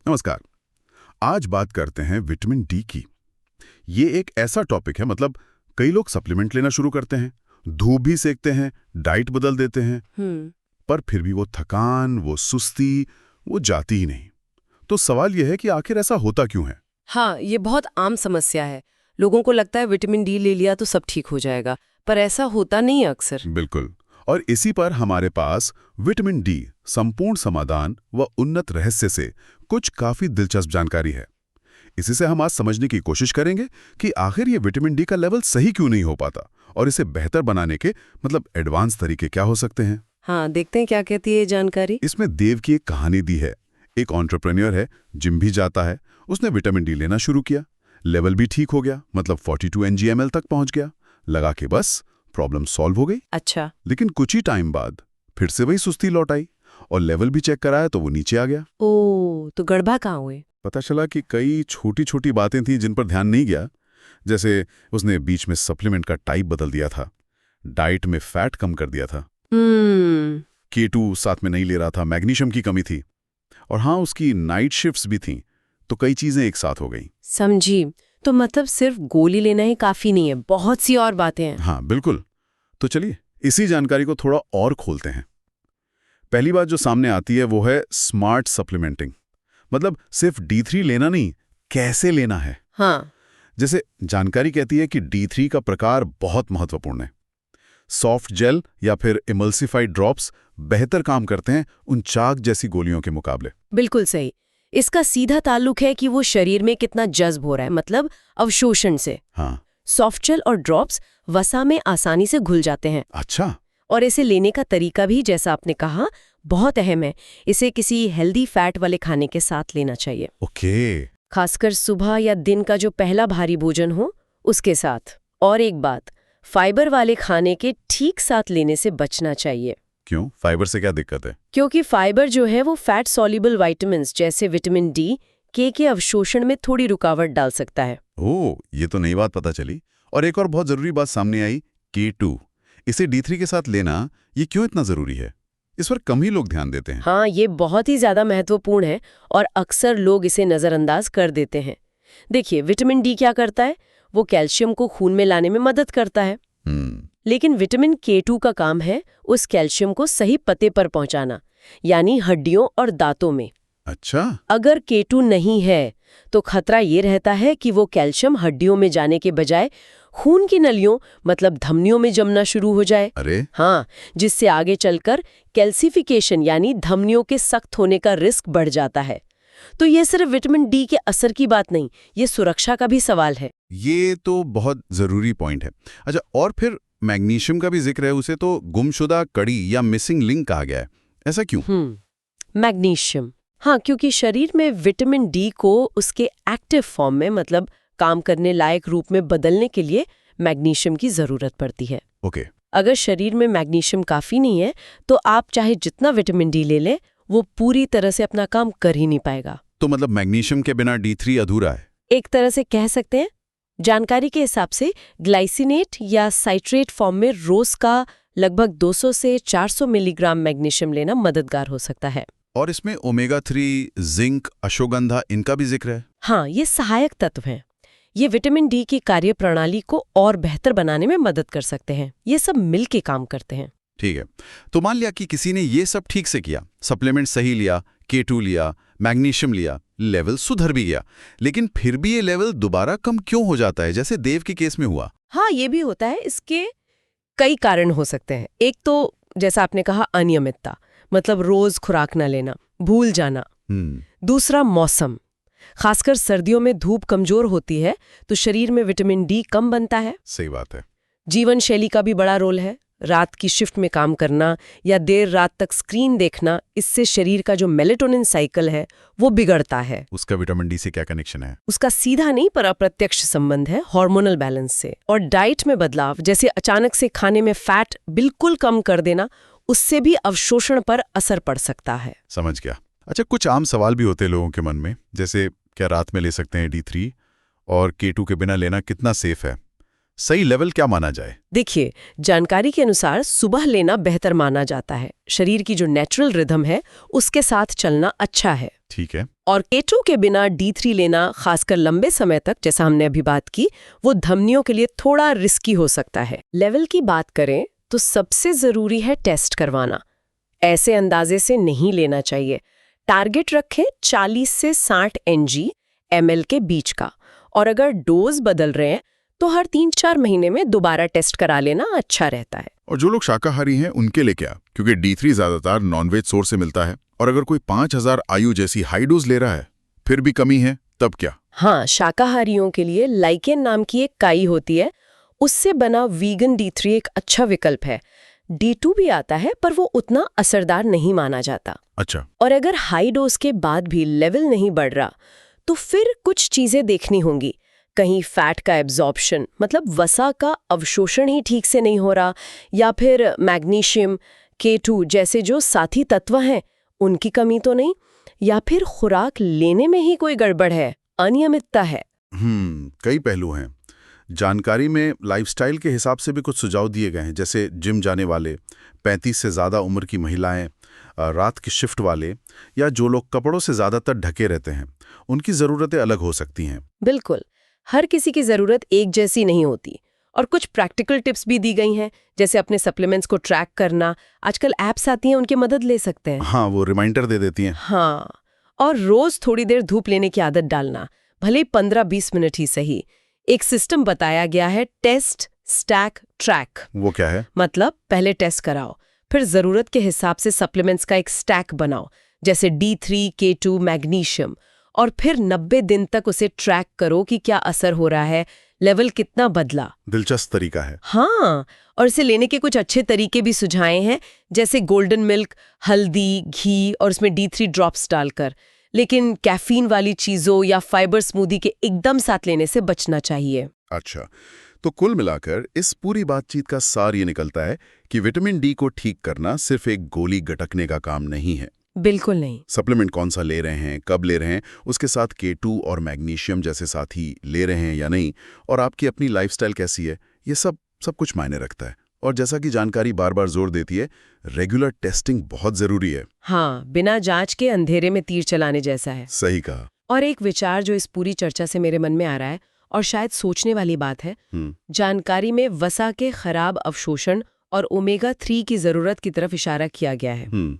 नमस्कार। आज बात करते हैं विटामिन डी की। ये एक ऐसा टॉपिक है, मतलब कई लोग सप्लीमेंट लेना शुरू करते हैं, धूप भी सेकते हैं, डाइट बदल देते हैं, पर फिर भी वो थकान, वो सुस्ती, वो जाती ही नहीं। तो सवाल ये है कि आखिर ऐसा होता क्यों है? हाँ, ये बहुत आम समस्या है। लोगों को लगता है विटामिन डी ले लिया तो सब ठीक हो जाएगा, पर ऐसा होता नहीं है अक्सर। बिल्कुल। और इसी पर हमारे पास विटामिन डी संपूर्ण समाधान व उन्नत रहस्य से कुछ काफी दिलचस्प जानकारी है। इसी से हम आज समझने की कोशिश करेंगे कि आखिर ये विटामिन डी का लेवल सही क्यों नहीं हो पाता और इसे बेहतर बनाने के एडवांस तरीके क्या हो सकते हैं। हाँ, देखते हैं क्या कहती है ये जानकारी। इसमें देव की एक कहानी दी है। एक एंटरप्रेन्योर है, जिम भी जाता है। उसने विटामिन डी लेना शुरू किया, लेवल भी ठीक हो गया, 42 NG/ml तक पहुंच गया। लगा कि बस प्रॉब्लम सॉल्व हो गई। अच्छा। लेकिन कुछ ही टाइम बाद फिर से वही सुस्ती लौट आई और लेवल भी चेक कराया तो वो नीचे आ गया। ओ, तो गड़बड़ कहाँ हुए? पता चला कि कई छोटी छोटी बातें थीं जिन पर ध्यान नहीं गया। जैसे उसने बीच में सप्लीमेंट का टाइप बदल दिया था, डाइट में फैट कम कर दिया था, K2 साथ में नहीं ले रहा था, मैग्नीशियम की कमी थी, और हाँ, उसकी नाइट शिफ्ट्स भी थीं। तो कई चीजें एक साथ हो गई। समझी। तो मतलब सिर्फ गोली लेना ही काफी नहीं है, बहुत सी और बातें हैं। हाँ, बिल्कुल। तो चलिए इसी जानकारी को थोड़ा और खोलते हैं। पहली बात जो सामने आती है वो है स्मार्ट सप्लीमेंटिंग। मतलब सिर्फ D3 लेना नहीं, कैसे लेना है। हाँ। जैसे जानकारी कहती है कि D3 का प्रकार बहुत महत्वपूर्ण है। सॉफ्ट जेल या फिर इमल्सिफाइड ड्रॉप्स बेहतर काम करते हैं उन चाक जैसी गोलियों के मुकाबले। बिल्कुल सही। इसका सीधा ताल्लुक है कि वो शरीर में कितना जज्ब हो रहा है, मतलब अवशोषण से। हाँ। सॉफ्ट जेल और ड्रॉप्स वसा में आसानी से घुल जाते हैं। अच्छा। और इसे लेने का तरीका भी, जैसा आपने कहा, बहुत अहम है। इसे किसी हेल्दी फैट वाले खाने के साथ लेना चाहिए। ओके। खासकर सुबह या दिन का जो पहला भारी भोजन हो उसके साथ। और एक बात, फाइबर वाले खाने के ठीक साथ लेने से बचना चाहिए। क्यों? फाइबर से क्या दिक्कत है? क्योंकि फाइबर जो है वो फैट सॉल्युबल विटामिन्स जैसे विटामिन डी के अवशोषण में थोड़ी रुकावट डाल सकता है। ओह, ये तो नई बात पता चली। और एक और बहुत जरूरी बात सामने आई, K2। इसे D3 के साथ लेना ये क्यों इतना जरूरी है? इस पर कम ही लोग ध्यान देते हैं। हाँ, ये बहुत ही ज्यादा महत्वपूर्ण है और अक्सर लोग इसे नजरअंदाज कर देते हैं। देखिए, विटामिन डी क्या करता है? वो कैल्शियम को खून में लाने में मदद करता है। लेकिन विटामिन K2 का काम है उस कैल्शियम को सही पते पर पहुंचाना, यानी हड्डियों और दांतों में। अच्छा। अगर K2 नहीं है तो खतरा ये रहता है कि वो कैल्शियम हड्डियों में जाने के बजाय खून की नलियों, मतलब धमनियों में जमना शुरू हो जाए। अरे। हाँ, जिससे आगे चलकर कैल्सिफिकेशन यानी धमनियों के सख्त होने का रिस्क बढ़ जाता है। तो ये सिर्फ विटामिन डी के असर की बात नहीं, ये सुरक्षा का भी सवाल है। ये तो बहुत जरूरी पॉइंट है। अच्छा, और फिर मैग्नीशियम का भी जिक्र है, उसे तो गुमशुदा कड़ी या मिसिंग लिंक कहा गया है। ऐसा क्यों? मैग्नीशियम, हाँ, क्योंकि शरीर में विटामिन डी को उसके एक्टिव फॉर्म में, मतलब काम करने लायक रूप में बदलने के लिए मैग्नीशियम की जरूरत पड़ती है। ओके। अगर शरीर में मैग्नीशियम काफी नहीं है तो आप चाहे जितना विटामिन डी ले लें, वो पूरी तरह से अपना काम कर ही नहीं पाएगा। तो मतलब मैग्नीशियम के बिना D3 अधूरा है? एक तरह से कह सकते हैं। जानकारी के हिसाब से ग्लाइसिनेट या साइट्रेट फॉर्म में रोज का लगभग 200 से 400 मिलीग्राम मैग्नीशियम लेना मददगार हो सकता है। और इसमें ओमेगा-3, जिंक, अश्वगंधा, इनका भी जिक्र है। हाँ, ये सहायक तत्व हैं। ये विटामिन डी की कार्य प्रणाली को और बेहतर बनाने में मदद कर सकते हैं। ये सब मिल के काम करते हैं। ठीक है। तो मान लिया कि किसी ने ये सब ठीक से किया, सप्लीमेंट सही लिया, K2 लिया, मैग्नीशियम लिया, लेवल सुधर भी गया, लेकिन फिर भी ये लेवल दोबारा कम क्यों हो जाता है, जैसे देव के केस में हुआ? हाँ, ये भी होता है। इसके कई कारण हो सकते हैं। एक तो जैसा आपने कहा, अनियमितता, मतलब रोज खुराक न लेना, भूल जाना। दूसरा, मौसम, खासकर सर्दियों में धूप कमजोर होती है तो शरीर में विटामिन डी कम बनता है। सही बात है। जीवन शैली का भी बड़ा रोल है। रात की शिफ्ट में काम करना या देर रात तक स्क्रीन देखना, इससे शरीर का जो मेलेटोनिन साइकिल है वो बिगड़ता है। उसका विटामिन डी से क्या कनेक्शन है? उसका सीधा नहीं पर अप्रत्यक्ष संबंध है हार्मोनल बैलेंस से। और डाइट में बदलाव, जैसे अचानक से खाने में फैट बिल्कुल कम कर देना, उससे भी अवशोषण पर असर पड़ सकता है। समझ गया। अच्छा, कुछ आम सवाल भी होते हैं लोगों के मन में, जैसे क्या रात में ले सकते हैं D3 और K2 के बिना लेना कितना सेफ है? सही लेवल क्या माना जाए? देखिए, जानकारी के अनुसार सुबह लेना बेहतर माना जाता है। शरीर की जो नेचुरल रिदम है उसके साथ चलना अच्छा है। ठीक है। और K2 के बिना D3 लेना, खासकर लंबे समय तक, जैसा हमने अभी बात की, वो धमनियों के लिए थोड़ा रिस्की हो सकता है। लेवल की बात करें तो सबसे जरूरी है टेस्ट करवाना। ऐसे अंदाजे से नहीं लेना चाहिए। टारगेट रखें 40 से 60 mg/ml के बीच का, और अगर डोज बदल रहे हैं तो हर 3-4 महीने में दोबारा टेस्ट करा लेना अच्छा रहता है। और जो लोग शाकाहारी हैं उनके लिए क्या? क्योंकि D3 ज्यादातर नॉनवेज सोर्स से मिलता है, और अगर कोई 5000 IU जैसी हाई डोज ले रहा है फिर भी कमी है, तब क्या? हाँ, शाकाहारियों के लिए लाइकेन नाम की एक काई होती है, उससे बना वीगन D3 एक अच्छा विकल्प है। D2 भी आता है पर वो उतना असरदार नहीं माना जाता। अच्छा। और अगर हाई डोज के बाद भी लेवल नहीं बढ़ रहा तो फिर कुछ चीजें देखनी होंगी। कहीं फैट का एब्जॉर्प्शन, मतलब वसा का अवशोषण ही ठीक से नहीं हो रहा, या फिर मैग्नीशियम, K2 जैसे जो साथी तत्व हैं उनकी कमी तो नहीं, या फिर खुराक लेने में ही कोई गड़बड़ है, अनियमितता है। कई पहलू हैं। जानकारी में लाइफस्टाइल के हिसाब से भी कुछ सुझाव दिए गए हैं, जैसे जिम जाने वाले, 35 से ज़्यादा उम्र की महिलाएं, रात की शिफ्ट वाले, या जो लोग कपड़ों से ज़्यादातर ढके रहते हैं, उनकी ज़रूरतें अलग हो सकती हैं। बिल्कुल, हर किसी की ज़रूरत एक जैसी नहीं होती। और कुछ प्रैक्टिकल टिप्स भी दी गई हैं, जैसे अपने सप्लीमेंट्स को ट्रैक करना। आजकल ऐप्स आती हैं, उनकी मदद ले सकते हैं। हाँ, वो रिमाइंडर दे देती हैं। हाँ, और रोज थोड़ी देर धूप लेने की आदत डालना, भले 15-20 मिनट ही सही। एक सिस्टम बताया गया है, टेस्ट स्टैक ट्रैक। वो क्या है? मतलब पहले टेस्ट कराओ, फिर जरूरत के हिसाब से सप्लीमेंट्स का एक स्टैक बनाओ, जैसे D3, K2, मैग्नीशियम, और फिर 90 दिन तक उसे ट्रैक करो कि क्या असर हो रहा है, लेवल कितना बदला। दिलचस्प तरीका है। हाँ, और इसे लेने के कुछ अच्छे तरीके भी सुझाए हैं, जैसे गोल्डन मिल्क, हल्दी, घी और उसमें D3 ड्रॉप्स डालकर। लेकिन कैफीन वाली चीजों या फाइबर स्मूदी के एकदम साथ लेने से बचना चाहिए। अच्छा, तो कुल मिलाकर इस पूरी बातचीत का सार ये निकलता है कि विटामिन D को ठीक करना सिर्फ एक गोली गटकने का काम नहीं है। बिल्कुल नहीं। सप्लीमेंट कौन सा ले रहे हैं, कब ले रहे हैं, उसके साथ K2 और मैग्नीशियम जैसे साथी ले रहे हैं या नहीं, और आपकी अपनी लाइफस्टाइल कैसी है, ये सब कुछ मायने रखता है। और जैसा कि जानकारी बार बार जोर देती है, रेगुलर टेस्टिंग बहुत जरूरी है। हाँ, बिना जांच के अंधेरे में तीर चलाने जैसा है। सही कहा। और एक विचार जो इस पूरी चर्चा से मेरे मन में आ रहा है, और शायद सोचने वाली बात है, जानकारी में वसा के खराब अवशोषण और ओमेगा 3 की जरूरत की तरफ इशारा किया गया है।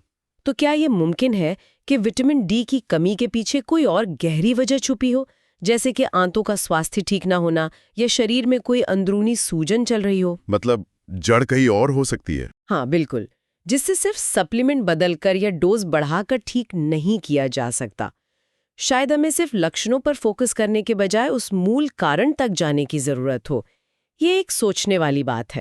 तो क्या ये मुमकिन है कि विटामिन D की कमी के पीछे कोई और गहरी वजह छुपी हो, जैसे कि आंतों का स्वास्थ्य ठीक ना होना, या शरीर में कोई अंदरूनी सूजन चल रही हो? मतलब जड़ कहीं और हो सकती है। हाँ, बिल्कुल, जिससे सिर्फ सप्लीमेंट बदलकर या डोज बढ़ाकर ठीक नहीं किया जा सकता। शायद हमें सिर्फ लक्षणों पर फोकस करने के बजाय उस मूल कारण तक जाने की जरूरत हो। ये एक सोचने वाली बात है।